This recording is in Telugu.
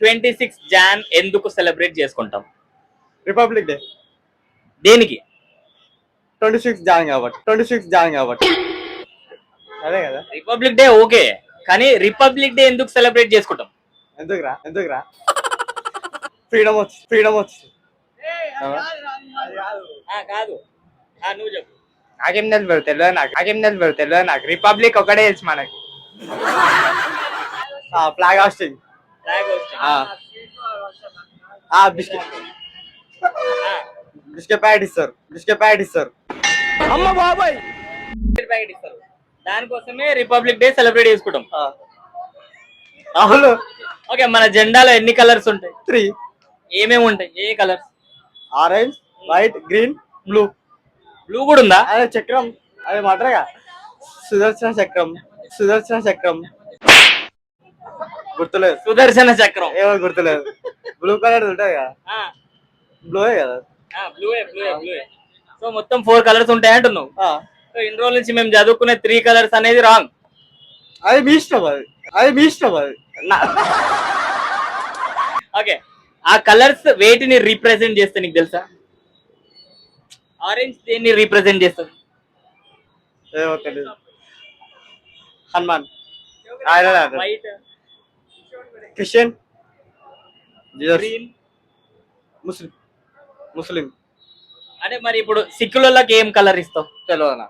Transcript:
26 జాన్ ఎందుకు సెలబ్రేట్ చేసుకుంటాం? Republic day. దేనికి? 26 జాన్ కాబట్టి అదే కదా. రిపబ్లిక్ డే ఓకే, కానీ రిపబ్లిక్ డే ఎందుకు సెలబ్రేట్ చేసుకుంటాం? ఎందుకురా ఫ్రీడమ్ వచ్చింది. కాదు, నువ్వు చెప్పు. నాకేం తెలియదు నాకు రిపబ్లిక్ ఒకటే తెలుసు మనకి. Flag hastening. బిస్కెట్ ప్యాకెట్ ఇస్తారు. అమ్మ బాబాయ్, ప్యాకెట్ ఇస్తారు. దానికోసమే రిపబ్లిక్ డే సెలబ్రేట్ చేసుకుంటాం. అవును. ఓకే, మన జెండాలో ఎన్ని కలర్స్ ఉంటాయి? 3. ఏమేమి ఉంటాయి? ఏ colours? Orange, white, green, blue. Blue కూడా ఉందా? అదే చక్రం, అదే మాత్రగా సుదర్శన చక్రం. గుర్తులేదు. సుదర్శన చక్రం ఏమో గుర్తులేదు. బ్లూ కలర్ ఉంటుంది కదా, బ్లూయే కదా. బ్లూయే. సో మొత్తం 4 కలర్స్ ఉంటాయి అంటున్నావు. సో ఇన్ని రోజుల నుంచి మేము చదువుకునే 3 కలర్స్ అనేది రాంగ్. అది మీ ఇష్టం అది. ఓకే, ఆ కలర్స్ వేటిని రీప్రజెంట్ చేస్తే నీకు తెలుసా? ఆరెంజ్ దేన్ని రీప్రజెంట్ చేస్తుంది? ఏమో తెలియదు. హనుమాన్, వైట్, క్రిస్టియన్, గ్రీన్, ముస్లిం. అంటే మరి ఇప్పుడు సిక్కులకి ఏం కలర్ ఇస్తావు? తెలియనా.